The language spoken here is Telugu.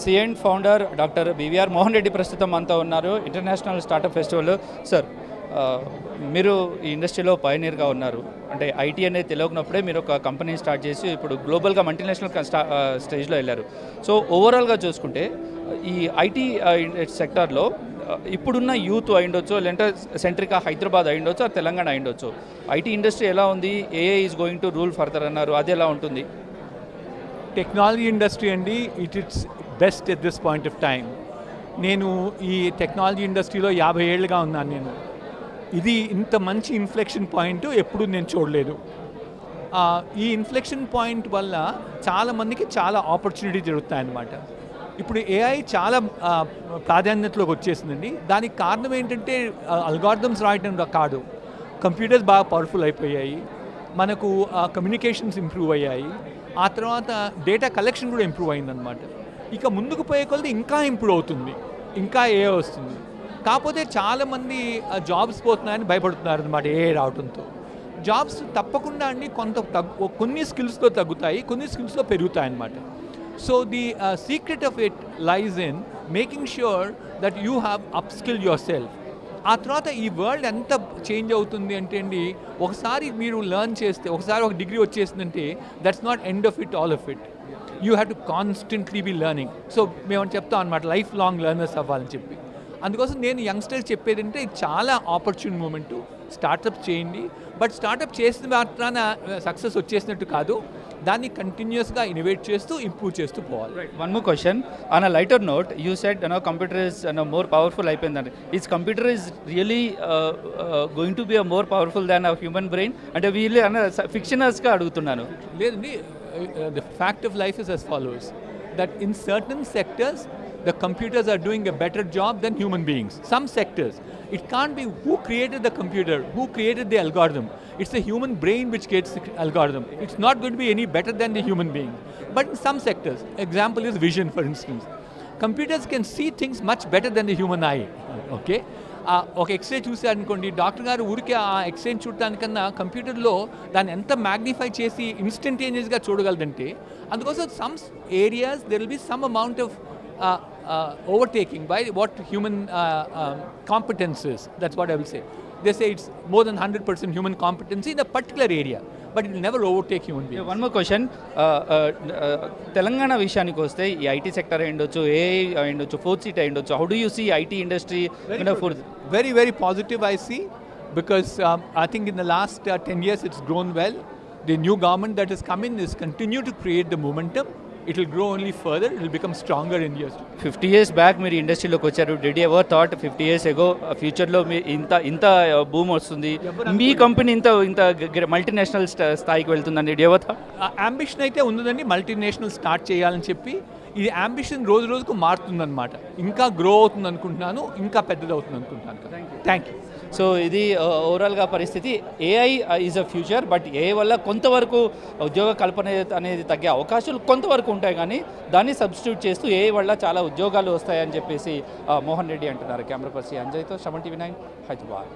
సిఎండ్ founder doctor BVR Mohan Reddy ప్రస్తుతం అంతా ఉన్నారు ఇంటర్నేషనల్ స్టార్టప్ ఫెస్టివల్. సార్, మీరు ఈ ఇండస్ట్రీలో పయనీర్గా ఉన్నారు. అంటే ఐటీ అనేది తెలియకున్నప్పుడే మీరు ఒక కంపెనీ స్టార్ట్ చేసి ఇప్పుడు గ్లోబల్గా మల్టీనేషనల్ స్టేజ్లో వెళ్ళారు. సో ఓవరాల్గా చూసుకుంటే ఈ ఐటీ సెక్టార్లో ఇప్పుడున్న యూత్ అయిండొచ్చు, లేదంటే సెంట్రికా హైదరాబాద్ అయిండొచ్చు, తెలంగాణ అయిండొచ్చు, ఐటీ ఇండస్ట్రీ ఎలా ఉంది? AI is going to rule further అన్నారు, అది ఎలా ఉంటుంది? టెక్నాలజీ ఇండస్ట్రీ అండి, it's best at this point of time. నేను ఈ టెక్నాలజీ ఇండస్ట్రీలో 50 ఏళ్ళుగా ఉన్నాను. నేను ఇది ఇంత మంచి ఇన్ఫ్లెక్షన్ పాయింట్ ఎప్పుడు నేను చూడలేదు. ఈ ఇన్ఫ్లెక్షన్ పాయింట్ వల్ల చాలామందికి చాలా ఆపర్చునిటీ జరుగుతాయన్నమాట. ఇప్పుడు ఏఐ చాలా ప్రాధాన్యతలోకి వచ్చేసిందండి. దానికి కారణం ఏంటంటే అల్గారిథమ్స్ రాయటం కాదు, కంప్యూటర్స్ బాగా పవర్ఫుల్ అయిపోయాయి, మనకు కమ్యూనికేషన్స్ ఇంప్రూవ్ అయ్యాయి, ఆ తర్వాత డేటా కలెక్షన్ కూడా ఇంప్రూవ్ అయిందనమాట. ఇక ముందుకు పోయే కొలది ఇంకా ఇంప్రూవ్ అవుతుంది, ఇంకా ఏ వస్తుంది. కాకపోతే చాలామంది జాబ్స్ పోతున్నాయని భయపడుతున్నారు అనమాట ఏఐ రావడంతో. జాబ్స్ తప్పకుండా అండి కొన్ని స్కిల్స్లో తగ్గుతాయి, కొన్ని స్కిల్స్లో పెరుగుతాయి అన్నమాట. So the secret of it lies in making sure that you have up skill your self. ఆ తర్వాత ఈ వరల్డ్ ఎంత చేంజ్ అవుతుంది అంటే అండి, ఒకసారి మీరు లెర్న్ చేస్తే, ఒకసారి ఒక డిగ్రీ వచ్చేసిందంటే that's not end of it, all of it. You have to constantly be learning. So మేము చెప్తాం అనమాట, లైఫ్ లాంగ్ లెర్నర్స్ అవ్వాలని చెప్పి. అందుకోసం నేను యంగ్స్టర్స్ చెప్పేది అంటే ఇది చాలా ఆపర్చునిటీ మూమెంటు. స్టార్టప్ చేయండి, బట్ స్టార్టప్ చేసిన మాత్రాన సక్సెస్ వచ్చేసినట్టు కాదు, దాన్ని కంటిన్యూస్గా ఇన్నోవేట్ చేస్తూ ఇంప్రూవ్ చేస్తూ పోవాలి. One more question on a lighter note, you said computer is more powerful అయిపోయిందండి. Is computer is really going to be a more powerful than a human brain? అంటే వీళ్ళు ఫిక్షనర్స్గా అడుగుతున్నాను. లేదండి, the fact of life is as follows, that in certain sectors the computers are doing a better job than human beings. Some sectors, it can't be who created the computer, who created the algorithm. It's the human brain which creates the algorithm. It's not going to be any better than the human being. But in some sectors, example is vision, for instance. Computers can see things much better than the human eye. Okay? ఒక ఎక్స్రే చూసారనుకోండి, డాక్టర్ గారు ఊరికే ఆ ఎక్స్రే చూడటానికన్నా కంప్యూటర్లో దాన్ని ఎంత మ్యాగ్నిఫై చేసి ఇన్స్టంటేనియస్గా చూడగలదంటే, అందుకోసం some areas there will be some amount of overtaking by what human competence is. That's what I will say. They say it's more than 100% human competency in a particular area, but it will never overtake human beings. One more question. Telangana విషయానికి వస్తే ఈ ఐటీ సెక్టర్ అయ్యుండొచ్చు, ఏఐ అయ్యుండొచ్చు, ఫోర్త్ సిటీ అయ్యుండొచ్చు, how do you see IT industry? Very, very positive I see, because I think in the last 10 years it's grown well. The new government that has come in is continue to create the momentum. It will grow only further, it will become stronger in years. 50 years back మీరు ఇండస్ట్రీలోకి వచ్చారు. Did you ever thought 50 years ago ఫ్యూచర్లో మీ ఇంత బూమ్ వస్తుంది, మీ కంపెనీ ఇంత మల్టీనేషనల్ స్థాయికి వెళ్తుందని did you ever thought? Ambition అయితే ఉందండి, మల్టీనేషనల్ స్టార్ట్ చేయాలని చెప్పి. ఇది అంబిషన్ రోజు రోజుకు మారుతుందన్నమాట. ఇంకా గ్రో అవుతుంది అనుకుంటున్నాను, ఇంకా పెద్దదవుతుంది అనుకుంటున్నాను. Thank you. సో ఇది ఓవరాల్గా పరిస్థితి. AI is a future, but AI వల్ల కొంతవరకు ఉద్యోగ కల్పన అనేది తగ్గే అవకాశాలు కొంతవరకు ఉంటాయి, కానీ దాన్ని సబ్స్టిట్యూట్ చేస్తూ ఏఐ వల్ల చాలా ఉద్యోగాలు వస్తాయని చెప్పేసి మోహన్ రెడ్డి అంటున్నారు. కెమెరా పర్సన్ అంజయ్తో, 7 TV 9 హైదరాబాద్.